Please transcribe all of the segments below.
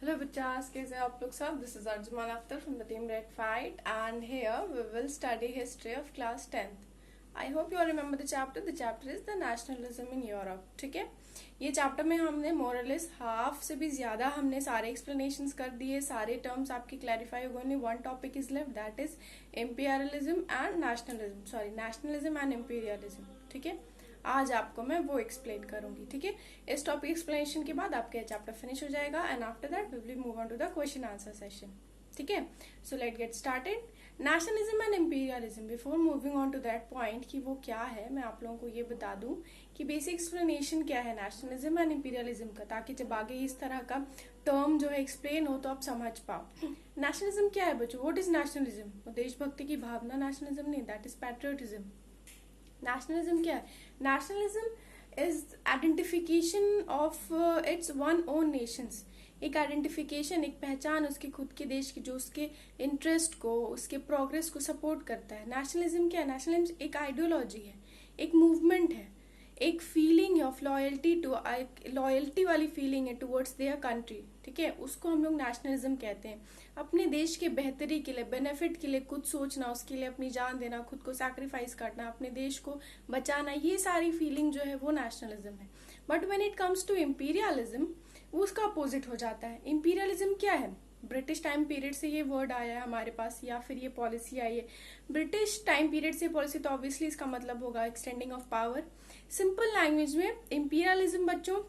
Hello bachas, कैसे आप लोग सब? This is Arjuman Akhtar from the team Red Fight and here we will study history of class 10th. I hope you all remember the chapter. The chapter is the nationalism in Europe. ठीक है, ये chapter में हमने मोरलेस half से भी ज्यादा हमने सारे एक्सप्लेनेशंस कर दिए, सारे टर्म्स आपके क्लैरिफाई हो गए. Only one topic is left, that is imperialism and nationalism. Sorry, nationalism and imperialism. ठीक है, आज आपको मैं वो एक्सप्लेन करूंगी. ठीक है, इस टॉपिक एक्सप्लेनेशन के बाद आपका चैप्टर फिनिश हो जाएगा and after that we will move on to the question answer session. ठीक है, so let get started. Nationalism and imperialism. Before moving on to that point कि वो क्या है, मैं आप लोगों को ये बता दूं कि बेसिक एक्सप्लेनेशन क्या है नेशनलिज्म एंड इम्पीरियलिज्म का, ताकि जब आगे इस तरह का टर्म जो है एक्सप्लेन हो तो आप समझ पाओ. नेशनलिज्म क्या है बच्चों? What is nationalism? देशभक्ति की भावना नेशनलिज्म नहीं, दैट इज पैट्रियोटिज्म. नेशनलिज्म क्या है? Nationalism is identification of its one own Nations. एक आइडेंटिफिकेशन, एक पहचान उसके खुद के देश की, जो उसके इंटरेस्ट को, उसके प्रोग्रेस को सपोर्ट करता है. नेशनलिज्म क्या है? नेशनलिज्म एक आइडियोलॉजी है, एक मूवमेंट है, एक फीलिंग है ऑफ लॉयल्टी टू, लॉयल्टी वाली फीलिंग है टुवर्ड्स देयर कंट्री. ठीक है, उसको हम लोग नेशनलिज्म कहते हैं. अपने देश के बेहतरी के लिए, बेनिफिट के लिए कुछ सोचना, उसके लिए अपनी जान देना, खुद को सैक्रिफाइस करना, अपने देश को बचाना, ये सारी फीलिंग जो है वो नेशनलिज्म है. But when it comes to imperialism, उसका अपोजिट हो जाता है. इम्पीरियलिज्म क्या है? ब्रिटिश टाइम पीरियड से ये वर्ड आया है हमारे पास, या फिर ये पॉलिसी आई है. ब्रिटिश टाइम पीरियड से पॉलिसी, तो ऑब्वियसली इसका मतलब होगा extending of power. Simple language में इम्पीरियलिज्म बच्चों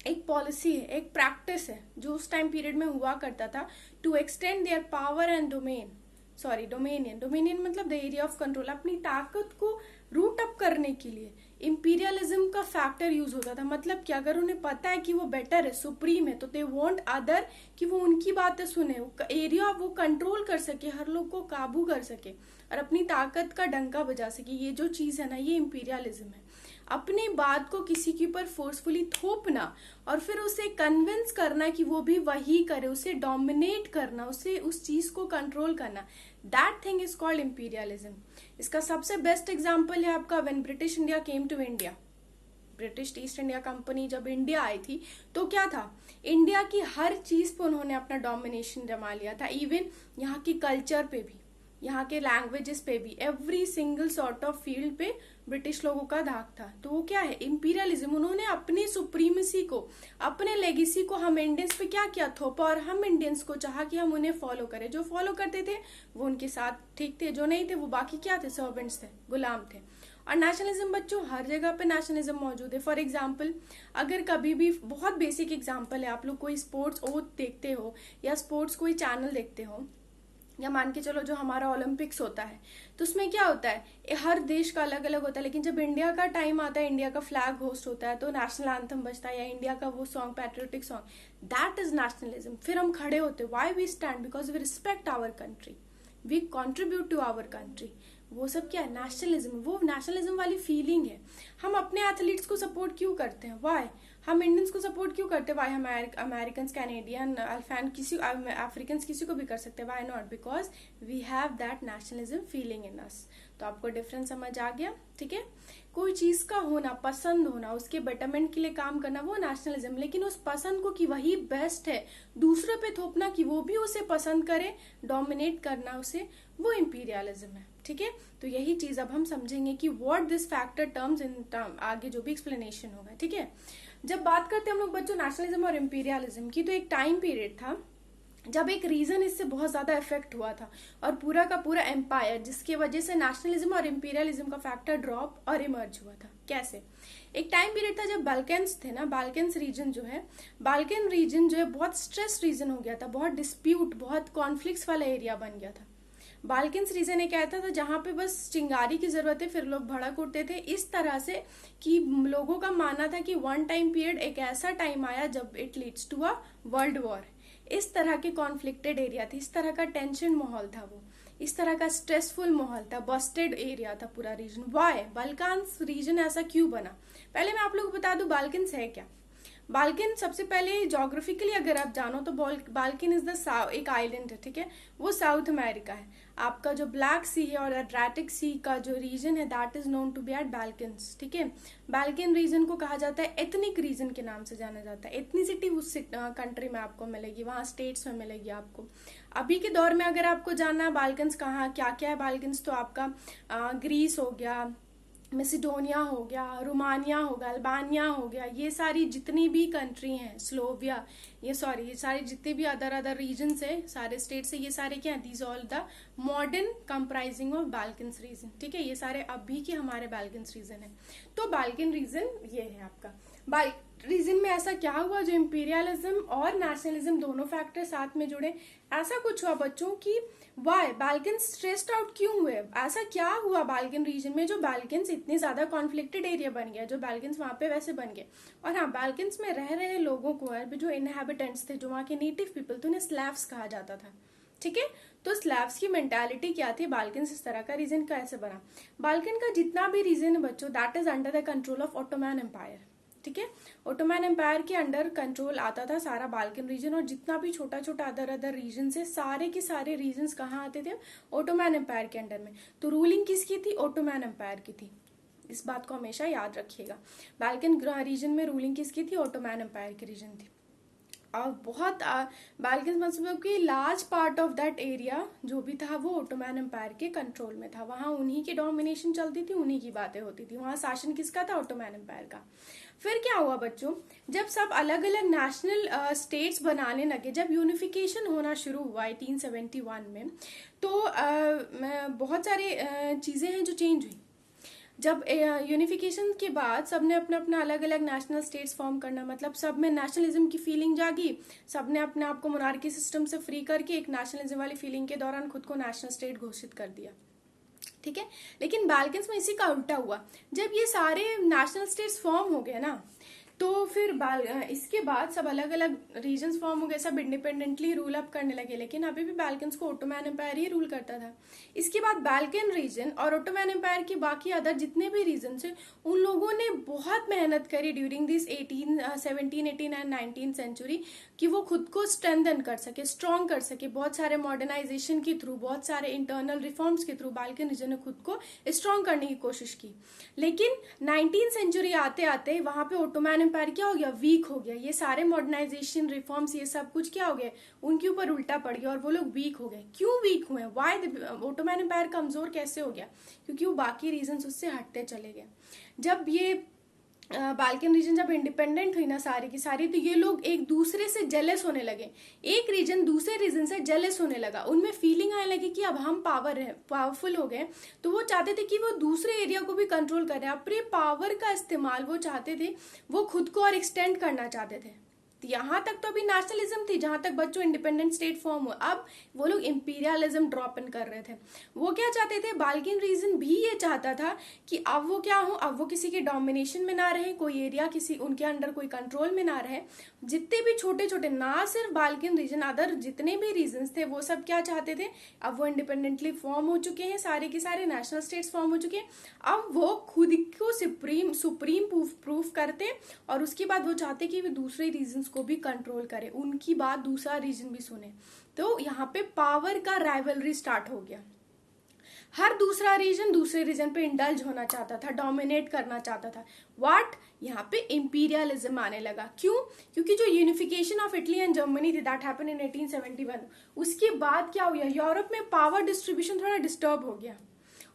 एक पॉलिसी है, एक प्रैक्टिस है जो उस टाइम पीरियड में हुआ करता था to extend their power and domain. Sorry, dominion. Dominion मतलब द एरिया ऑफ कंट्रोल. अपनी ताकत को रूट अप करने के लिए इम्पीरियलिज्म का फैक्टर यूज होता था. मतलब कि अगर उन्हें पता है कि वो बेटर है, सुप्रीम है, तो दे वांट अदर कि वो उनकी बातें सुने, एरिया वो कंट्रोल कर सके, हर लोग को काबू कर सके और अपनी ताकत का डंका बजा सके. ये जो चीज है ना, ये इम्पीरियलिज्म है. अपनी बात को किसी के ऊपर फोर्सफुली थोपना और फिर उसे कन्विंस करना कि वो भी वही करे, उसे डोमिनेट करना, उसे उस चीज को कंट्रोल करना, that thing is called imperialism. इसका सबसे बेस्ट एग्जाम्पल है आपका when British India came to India. British East India Company जब इंडिया आई थी तो क्या था, इंडिया की हर चीज पे उन्होंने अपना डोमिनेशन जमा लिया था. इवन यहाँ की कल्चर पे भी, यहाँ के लैंग्वेजेस पे भी, every single sort of field पे ब्रिटिश लोगों का धाक था. तो वो क्या है? इम्पीरियलिज्म. उन्होंने अपनी सुप्रीमेसी को, अपने लेगेसी को हम इंडियंस पे क्या किया? थोपा. और हम इंडियंस को चाहा कि हम उन्हें फॉलो करें. जो फॉलो करते थे वो उनके साथ ठीक थे, जो नहीं थे वो बाकी क्या थे? सर्वेंट्स थे, गुलाम थे. और नेशनलिज्म बच्चों हर जगह पे नेशनलिज्म मौजूद है. फॉर एग्जाम्पल, अगर कभी भी, बहुत बेसिक एग्जाम्पल है, आप लोग कोई स्पोर्ट्स ओथ देखते हो या स्पोर्ट्स कोई चैनल देखते हो, या मान के चलो जो हमारा ओलंपिक्स होता है, तो उसमें क्या होता है, हर देश का अलग अलग होता है. लेकिन जब इंडिया का टाइम आता है, इंडिया का फ्लैग होस्ट होता है, तो नेशनल एंथम बजता है या इंडिया का वो song, patriotic song, that is nationalism. फिर हम खड़े होते, why we stand? Because we respect our country, we contribute to our country. वो सब क्या है? नेशनलिज्म. वो नेशनलिज्म वाली फीलिंग है. हम अपने एथलीट्स को सपोर्ट क्यों करते हैं? वाई? हम इंडियंस को सपोर्ट क्यों करते हैं? वाई? हम अमेरिकन, कैनेडियन, अल्फैन, किसी अफ्रीकन किसी को भी कर सकते हैं. Why not? Because we have that nationalism feeling in us. तो आपको डिफरेंस समझ आ गया? ठीक है, कोई चीज का होना, पसंद होना, उसके बेटरमेंट के लिए काम करना, वो नेशनलिज्म. लेकिन उस पसंद को कि वही बेस्ट है, दूसरे पे थोपना कि वो भी उसे पसंद करे, डोमिनेट करना उसे, वो इम्पीरियलिज्म है. ठीक है, तो यही चीज अब हम समझेंगे कि what this factor terms in term, आगे जो भी एक्सप्लेनेशन होगा. ठीक है, जब बात करते हैं हम लोग बच्चों नेशनलिज्म और इम्पीरियलिज्म की, तो एक टाइम पीरियड था जब एक रीजन इससे बहुत ज्यादा इफेक्ट हुआ था और पूरा का पूरा एम्पायर, जिसकी वजह से नेशनलिज्म और इम्पीरियलिज्म का फैक्टर ड्रॉप और इमर्ज हुआ था. कैसे? एक टाइम पीरियड था जब बाल्कन्स थे ना, बाल्कन्स रीजन जो है, बाल्कन रीजन जो है बहुत स्ट्रेस रीजन हो गया था, बहुत डिस्प्यूट, बहुत कॉन्फ्लिक्ट्स वाला एरिया बन गया था. बाल्कन्स रीजन एक ऐसा था जहां पे बस चिंगारी की जरूरत है, फिर लोग भड़क उठते थे, इस तरह से कि लोगों का मानना था कि वन टाइम पीरियड एक ऐसा टाइम आया जब it leads to a world war. इस तरह के कॉन्फ्लिक्टेड एरिया थी, इस तरह का टेंशन माहौल था, वो इस तरह का स्ट्रेसफुल माहौल था, बस्टेड एरिया था पूरा रीजन. वाई? बाल्कन्स रीजन ऐसा क्यों बना? पहले मैं आप लोगों को बता दूं बाल्कन्स है क्या. बाल्कन सबसे पहले जोग्राफिकली अगर आप जानो तो बाल्कन इज द एक आइलैंड है, ठीक है, वो साउथ अमेरिका है। आपका जो ब्लैक सी है और एड्रियाटिक सी का जो रीजन है that is known to be at Balkans, ठीक है। बाल्कन रीजन को कहा जाता है एथनिक रीजन के नाम से जाना जाता है। एथनिसिटी उस कंट्री में आपको मिलेगी, वहाँ स्टेट्स में मिलेगी आपको। अभी के दौर में अगर आपको जानना है बाल्कन्स कहाँ क्या क्या है बाल्कन्स, तो आपका ग्रीस हो गया, मैसिडोनिया हो गया, रोमानिया हो गया, अल्बानिया हो गया, ये सारी जितनी भी कंट्री हैं, स्लोविया, ये सारे जितने भी अदर रीजन्स है, सारे स्टेट्स है, ये सारे क्या है, these all the modern comprising of Balkans region, ठीक है। ये सारे अभी के हमारे बाल्कन्स रीजन है। तो बाल्कन रीजन ये है आपका। रीजन में ऐसा क्या हुआ जो इंपीरियलिज्म और नेशनलिज्म दोनों फैक्टर साथ में जुड़े, ऐसा कुछ हुआ बच्चों की वाई बाल्कन स्ट्रेस्ड आउट क्यों हुए, ऐसा क्या हुआ बाल्कन रीजन में जो बाल्कन्स इतने ज्यादा कॉन्फ्लिक्टेड एरिया बन गया, जो बाल्कन्स वहां पे वैसे बन गए। और हाँ, बाल्कन्स में रह रहे लोगों को जो इनहेबिटेंट्स थे, जो वहाँ के नेटिव पीपल थे, उन्हें स्लैव्स कहा जाता था, ठीक है। तो स्लैव्स की मेंटालिटी क्या थी, बाल्कन इस तरह का रीजन कैसे बना। बाल्कन का जितना भी रीजन है बच्चों that is under the control of Ottoman Empire, ठीक है। ऑटोमैन एम्पायर के अंडर कंट्रोल आता था सारा बाल्कन रीजन, और जितना भी छोटा छोटा अदर रीजन से सारे के सारे रीजन्स कहाँ आते थे, ऑटोमैन एम्पायर के अंडर में। तो रूलिंग किसकी थी, ऑटोमैन एम्पायर की थी, इस बात को हमेशा याद रखिएगा। बाल्कन रीजन में रूलिंग किसकी थी, ऑटोमैन एम्पायर की रीजन थी। और बहुत बाल्कन मतलब कि large part of that area जो भी था वो ऑटोमैन एम्पायर के कंट्रोल में था, वहां उन्हीं की डोमिनेशन चलती थी, उन्हीं की बातें होती थी, वहां शासन किसका था, ऑटोमैन एम्पायर का। फिर क्या हुआ बच्चों, जब सब अलग अलग नेशनल स्टेट्स बनाने लगे, जब यूनिफिकेशन होना शुरू हुआ 1871 में, तो बहुत सारे चीजें हैं जो चेंज हुई। जब यूनिफिकेशन के बाद सबने अपना अपना अलग अलग नेशनल स्टेट्स फॉर्म करना, मतलब सब में नेशनलिज्म की फीलिंग जागी, सबने अपने आप को मोनार्की सिस्टम से फ्री करके एक नेशनलिज्म वाली फीलिंग के दौरान खुद को नेशनल स्टेट घोषित कर दिया, ठीक है। लेकिन बाल्कन्स में इसी का उल्टा हुआ, जब ये सारे नेशनल स्टेट्स फॉर्म हो गए ना, तो फिर इसके बाद सब अलग अलग रीजन्स फॉर्म हो गए, सब इंडिपेंडेंटली रूल अप करने लगे, लेकिन अभी भी बाल्कन्स को ऑटोमैन एम्पायर ही रूल करता था। इसके बाद बाल्कन रीजन और ऑटोमैन एम्पायर की बाकी अदर जितने भी रीजन थे, उन लोगों ने बहुत मेहनत करी ड्यूरिंग दिस 17, 18 एंड 19 सेंचुरी, कि वो खुद को स्ट्रेंथन कर सके, स्ट्रॉन्ग कर सके। बहुत सारे मॉडर्नाइजेशन के थ्रू, बहुत सारे इंटरनल रिफॉर्म्स के थ्रू बाल्कन रीजन ने खुद को स्ट्रॉन्ग करने की कोशिश की। लेकिन 19 सेंचुरी आते आते वहां पे ऑटोमैन एम्पायर क्या हो गया, वीक हो गया। ये सारे मॉडर्नाइजेशन रिफॉर्म्स ये सब कुछ क्या हो गया, उनके ऊपर उल्टा पड़ गया और वो लोग वीक हो गए। क्यों वीक हुए, वाई ऑटोमैन एम्पायर कमजोर कैसे हो गया, क्योंकि वो बाकी रीजन्स उससे हटते चले गए। जब ये बाल्कन रीजन जब इंडिपेंडेंट हुई ना सारी की सारी, तो ये लोग एक दूसरे से जेलस होने लगे, एक रीजन दूसरे रीजन से जेलस होने लगा, उनमें फीलिंग आने लगी कि अब हम पावरफुल हो गए, तो वो चाहते थे कि वो दूसरे एरिया को भी कंट्रोल करें। अपने पावर का इस्तेमाल वो चाहते थे, वो खुद को और एक्सटेंड करना चाहते थे। यहां तक तो अभी नेशनलिज्म थी, जहां तक बच्चों इंडिपेंडेंट स्टेट फॉर्म हुआ, अब वो लोग इंपीरियलिज्म ड्रॉप इन कर रहे थे। वो क्या चाहते थे, बाल्कन रीजन भी ये चाहता था कि अब वो क्या हो, अब वो किसी के डोमिनेशन में ना रहे, कोई एरिया किसी उनके अंडर कोई कंट्रोल में ना रहे। जितने भी छोटे छोटे, ना सिर्फ बाल्कन रीजन, अदर जितने भी रीजन थे, वो सब क्या चाहते थे, अब वो इंडिपेंडेंटली फॉर्म हो चुके हैं, सारे के सारे नेशनल स्टेट्स फॉर्म हो चुके हैं, अब वो खुद को सुप्रीम प्रूफ करते, और उसके बाद वो चाहते कि वो दूसरे रीजन को भी कंट्रोल करे, उनकी बात दूसरा रीजन भी सुने। तो यहाँ पे पावर का राइवलरी स्टार्ट हो गया। हर दूसरा रीजन दूसरे रीजन पे इंडल्ज होना चाहता था, डोमिनेट करना चाहता था। व्हाट, यहाँ पे इंपीरियलिज्म आने लगा। क्यों, क्योंकि जो unification of Italy and Germany थी दैट हैपेंड इन 1871, उसके बाद क्या हुआ, यूरोप में पावर डिस्ट्रीब्यूशन थोड़ा डिस्टर्ब हो गया।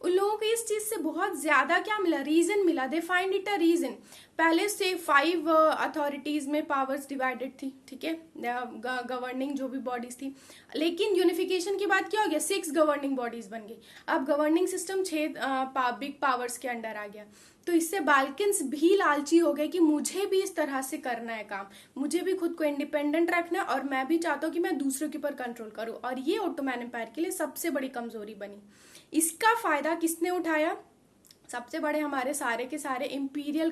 उन लोगों को इस चीज से बहुत ज्यादा क्या मिला, रीजन मिला, they find it a region. पहले से 5 अथॉरिटीज में पावर्स डिवाइडेड थी, ठीक है, गवर्निंग जो भी बॉडीज थी। लेकिन यूनिफिकेशन के बाद क्या हो गया, 6 गवर्निंग बॉडीज बन गई। अब गवर्निंग सिस्टम 6 बिग पावर्स के अंडर आ गया। तो इससे बाल्कन्स भी लालची हो गए कि मुझे भी इस तरह से करना है काम, मुझे भी खुद को इंडिपेंडेंट रखना है, और मैं भी चाहता हूँ कि मैं दूसरों के ऊपर कंट्रोल करूँ। और ये ऑटोमैन एम्पायर के लिए सबसे बड़ी कमजोरी बनी। इसका फायदा किसने उठाया, सबसे बड़े हमारे सारे के सारे इंपीरियल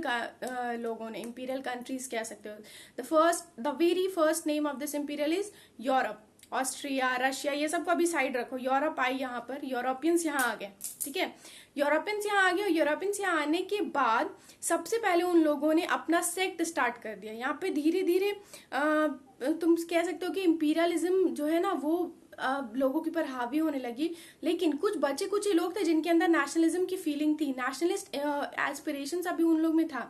लोगों ने, इंपीरियल कंट्रीज कह सकते हो। The very first name of this imperial is Europe. Austria, Russia, ये सबको अभी साइड रखो। यूरोप आई यहाँ पर, यूरोपियंस यहाँ आ गए, ठीक है। यूरोपियंस यहाँ आ गए, और यूरोपियंस यहाँ आने के बाद सबसे पहले उन लोगों ने अपना सेक्ट स्टार्ट कर दिया। यहाँ पे धीरे धीरे तुम कह सकते हो कि इंपीरियलिज्म जो है ना वो लोगों के ऊपर हावी होने लगी। लेकिन कुछ बचे कुछ ही लोग थे जिनके अंदर नेशनलिज्म की फीलिंग थी, नेशनलिस्ट एस्पिरेशंस अभी उन लोग में था।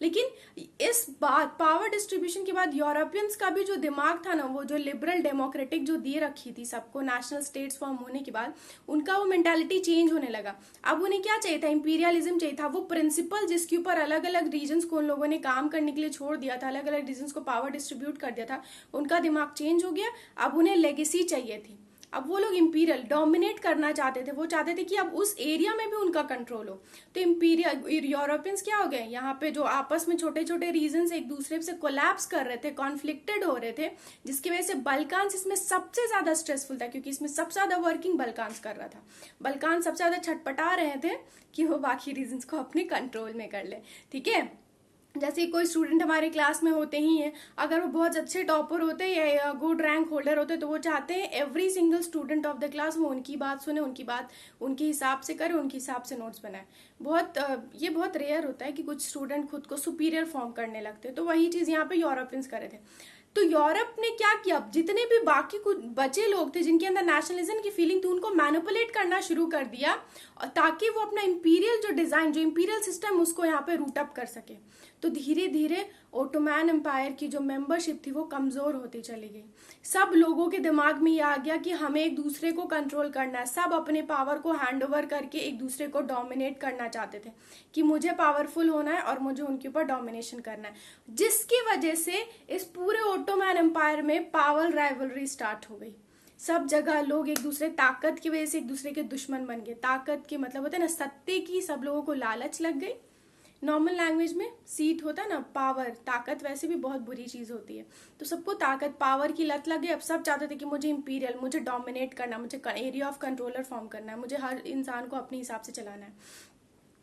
लेकिन इस बात पावर डिस्ट्रीब्यूशन के बाद यूरोपियंस का भी जो दिमाग था ना, वो जो लिबरल डेमोक्रेटिक जो दे रखी थी सबको नेशनल स्टेट्स फॉर्म होने के बाद, उनका वो मेंटालिटी चेंज होने लगा। अब उन्हें क्या चाहिए था? इंपीरियलिज्म चाहिए था। वो प्रिंसिपल जिसके ऊपर अलग अलग रीजन्स को उन लोगों ने काम करने के लिए छोड़ दिया था, अलग अलग रीजन्स को पावर डिस्ट्रीब्यूट कर दिया था, उनका दिमाग चेंज हो गया। अब उन्हें लेगेसी चाहिए थी। अब वो लोग इंपीरियल डोमिनेट करना चाहते थे। वो चाहते थे कि अब उस एरिया में भी उनका कंट्रोल हो। तो इंपीरियल यूरोपियंस क्या हो गए, यहाँ पे जो आपस में छोटे छोटे रीजन्स एक दूसरे से कोलैप्स कर रहे थे, कॉन्फ्लिक्टेड हो रहे थे, जिसकी वजह से बल्कान्स इसमें सबसे ज्यादा स्ट्रेसफुल था, क्योंकि इसमें सबसे ज्यादा वर्किंग बल्कान्स कर रहा था। बल्कान सबसे ज्यादा छटपटा रहे थे कि वो बाकी रीजन्स को अपने कंट्रोल में कर ले, ठीक है। जैसे कोई स्टूडेंट हमारे क्लास में होते ही हैं, अगर वो बहुत अच्छे टॉपर होते हैं या गुड रैंक होल्डर होते हैं, तो वो चाहते हैं every single student of the class वो उनकी बात सुने, उनकी बात उनके हिसाब से करे, उनके हिसाब से नोट्स बनाए। ये बहुत रेयर होता है कि कुछ स्टूडेंट खुद को सुपीरियर फॉर्म करने लगते हैं। तो वही चीज यहाँ पे यूरोपियंस करे थे। तो यूरोप ने क्या किया, जितने भी बाकी कुछ बचे लोग थे जिनके अंदर नेशनलिज्म की फीलिंग थी, उनको मैनिपुलेट करना शुरू कर दिया, ताकि वो अपना इंपीरियल जो डिजाइन, जो इंपीरियल सिस्टम, उसको यहाँ पे रूट अप कर सके। तो धीरे धीरे ओटोमैन एम्पायर की जो मेंबरशिप थी वो कमजोर होती चली गई। सब लोगों के दिमाग में ये आ गया कि हमें एक दूसरे को कंट्रोल करना है। सब अपने पावर को हैंड ओवर करके एक दूसरे को डोमिनेट करना चाहते थे कि मुझे पावरफुल होना है और मुझे उनके ऊपर डोमिनेशन करना है, जिसकी वजह से इस पूरे ओटोमैन एम्पायर में पावर राइवलरी स्टार्ट हो गई। सब जगह लोग एक दूसरे ताकत की वजह से एक दूसरे के दुश्मन बन गए। ताकत के मतलब होता है ना सत्ते की, सब लोगों को लालच लग गई। नॉर्मल लैंग्वेज में सीट होता है ना, पावर, ताकत वैसे भी बहुत बुरी चीज होती है। तो सबको ताकत, पावर की लत लग गई। अब सब चाहते थे कि मुझे इंपीरियल, मुझे डोमिनेट करना, मुझे एरिया ऑफ कंट्रोलर फॉर्म करना है, मुझे हर इंसान को अपने हिसाब से चलाना है।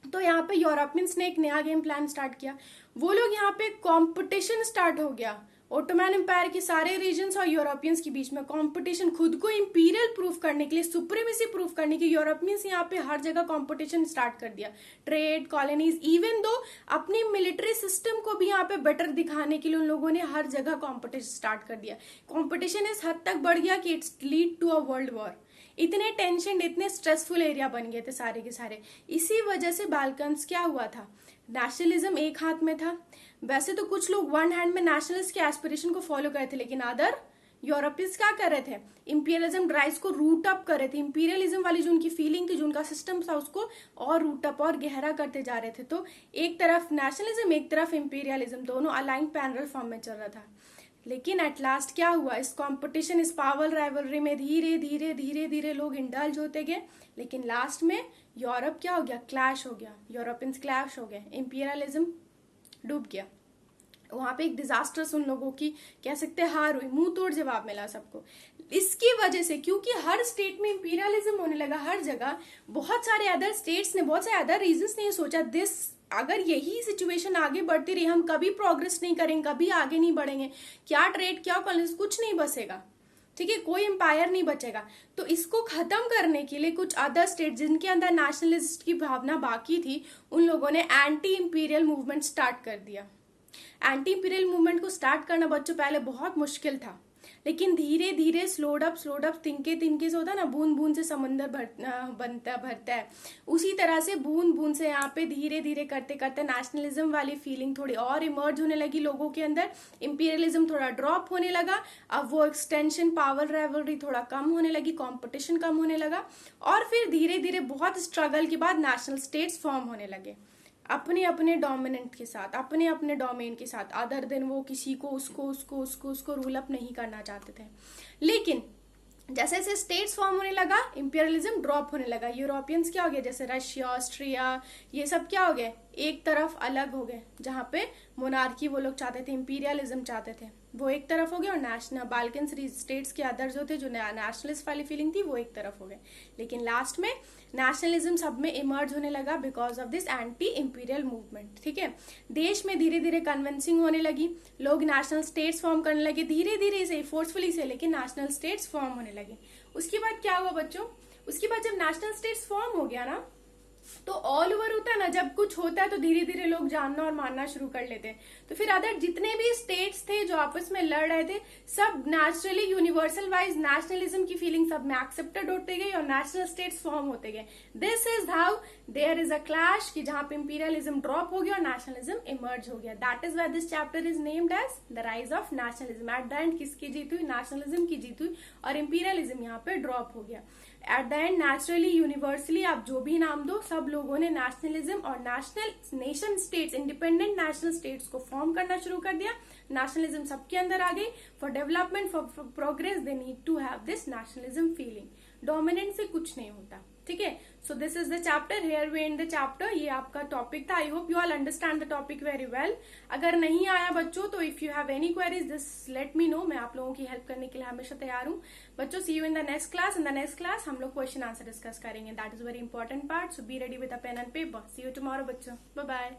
तो यहाँ पे यूरोपियंस ने एक नया गेम प्लान स्टार्ट किया। वो लोग यहाँ पे कॉम्पिटिशन स्टार्ट हो गया ओटोमैन एम्पायर के सारे रीजन्स और यूरोपियंस के बीच में कंपटीशन, खुद को इंपीरियल प्रूफ करने के लिए, सुप्रीमेसी प्रूफ करने के यूरोपियंस यहाँ पे हर जगह कंपटीशन स्टार्ट कर दिया। ट्रेड, कॉलोनीज, इवन दो अपनी मिलिट्री सिस्टम को भी यहाँ पे बेटर दिखाने के लिए उन लोगों ने हर जगह कंपटीशन स्टार्ट कर दिया। कंपटीशन इस हद तक बढ़ गया कि it's lead to a world war. इतने टेंशन, इतने स्ट्रेसफुल एरिया बन गए थे सारे के सारे। इसी वजह से बाल्कन्स क्या हुआ था, नेशनलिज्म एक हाथ में था। वैसे तो कुछ लोग वन हैंड में नेशनलिस्ट के एस्पिरेशन को फॉलो करे थे, लेकिन अदर यूरोपियंस क्या कर रहे थे, इंपीरियलिज्म ड्राइव्स को रूट अप कर रहे थे। इंपीरियलिज्म वाली जो उनकी फीलिंग थी, जो उनका सिस्टम था, उसको और रूट अप और गहरा करते जा रहे थे। तो एक तरफ नेशनलिज्म, एक तरफ इंपीरियलिज्म, दोनों अलाइन पैरेलल फॉर्म में चल रहा था। लेकिन एट लास्ट क्या हुआ, इस कंपटीशन, इस पावर राइवलरी में धीरे धीरे धीरे धीरे लोग इंडल्ज होते गए। लेकिन लास्ट में यूरोप क्या हो गया, क्लैश हो गया, यूरोपियंस क्लैश हो गए, इंपीरियलिज्म डूब गया। वहां पे एक डिजास्टर्स उन लोगों की कह सकते हैं हार हुई, मुंह तोड़ जवाब मिला सबको। इसकी वजह से, क्योंकि हर स्टेट में इंपीरियलिज्म होने लगा हर जगह, बहुत सारे अदर स्टेट्स ने, बहुत सारे अदर रीजन्स ने ये सोचा, दिस अगर यही सिचुएशन आगे बढ़ती रही, हम कभी प्रोग्रेस नहीं करेंगे, कभी आगे नहीं बढ़ेंगे, क्या ट्रेड, क्या कॉलोनीज, कुछ नहीं बसेगा, ठीक है, कोई एम्पायर नहीं बचेगा। तो इसको खत्म करने के लिए कुछ अदर स्टेट जिनके अंदर नेशनलिस्ट की भावना बाकी थी, उन लोगों ने एंटी इंपीरियल मूवमेंट स्टार्ट कर दिया। एंटी इंपीरियल मूवमेंट को स्टार्ट करना बच्चों पहले बहुत मुश्किल था, लेकिन धीरे धीरे स्लोड अप तिनके तिनके से होता है ना, बूंद बूंद से समंदर भरता है, उसी तरह से बूंद बूंद से यहाँ पे धीरे धीरे करते करते नेशनलिज्म वाली फीलिंग थोड़ी और इमर्ज होने लगी लोगों के अंदर। इंपीरियलिज्म थोड़ा ड्रॉप होने लगा। अब वो एक्सटेंशन, पावर राइवलरी थोड़ा कम होने लगी, कंपटीशन कम होने लगा, और फिर धीरे धीरे बहुत स्ट्रगल के बाद नेशनल स्टेट्स फॉर्म होने लगे अपने अपने डोमिनेंट के साथ, अपने अपने डोमेन के साथ। अदर देन वो किसी को उसको रूल अप नहीं करना चाहते थे। लेकिन जैसे जैसे स्टेट्स फॉर्म होने लगा, इंपीरियलिज्म ड्रॉप होने लगा। यूरोपियंस क्या हो गए, जैसे रशिया, ऑस्ट्रिया, ये सब क्या हो गए, एक तरफ अलग हो गए, जहां पे मोनार्की वो लोग चाहते थे, इंपीरियलिज्म चाहते थे। वो एक तरफ हो गया, और नेशनल बाल्कन स्टेट्स के अदर जो थे, जो नेशनलिस्ट वाली फीलिंग थी, वो एक तरफ हो गए। लेकिन लास्ट में नेशनलिज्म सब में इमर्ज होने लगा because of this anti imperial movement. ठीक है, देश में धीरे धीरे कन्विंसिंग होने लगी, लोग नेशनल स्टेट्स फॉर्म करने लगे, धीरे धीरे से, फोर्सफुली से, लेकिन नेशनल स्टेट्स फॉर्म होने लगे। उसके बाद क्या हुआ बच्चों, उसके बाद जब नेशनल स्टेट्स फॉर्म हो गया ना, तो ऑल ओवर होता है ना, जब कुछ होता है तो धीरे धीरे लोग जानना और मानना शुरू कर लेते हैं। तो फिर अदर जितने भी स्टेट्स थे जो आपस में लड़ रहे थे, सब नेचुरली यूनिवर्सल वाइज नेशनलिज्म की फीलिंग सब में एक्सेप्टेड होते गए और नेशनल स्टेट्स फॉर्म होते गए। This is how there is a clash, कि जहां पे इंपीरियलिज्म ड्रॉप हो गया और नेशनलिज्म इमर्ज हो गया। That is why this chapter is named as the rise of nationalism. At the end किसकी जीत हुई, नेशनलिज्म की जीत हुई, और इंपीरियलिज्म यहाँ पे ड्रॉप हो गया। Eight the and naturally universally आप जो भी नाम दो, सब लोगों ने नेशनलिज्म और nation states, independent national states को फॉर्म करना शुरू कर दिया। नेशनलिज्म सबके अंदर आ गई। For development, for progress, they need to have this nationalism feeling. Dominant से कुछ नहीं होता। ठीक है, so this is the chapter, here we end the chapter. ये आपका टॉपिक था। I hope you all understand the topic very well. अगर नहीं आया बच्चों तो if you have any queries this let me know, मैं आप लोगों की हेल्प करने के लिए हमेशा तैयार हूँ। बच्चों, see you in the next class. In the next class हम लोग क्वेश्चन आंसर डिस्कस करेंगे। That is very important part, so be ready with a pen and paper. See you tomorrow बच्चों, बाय बाय।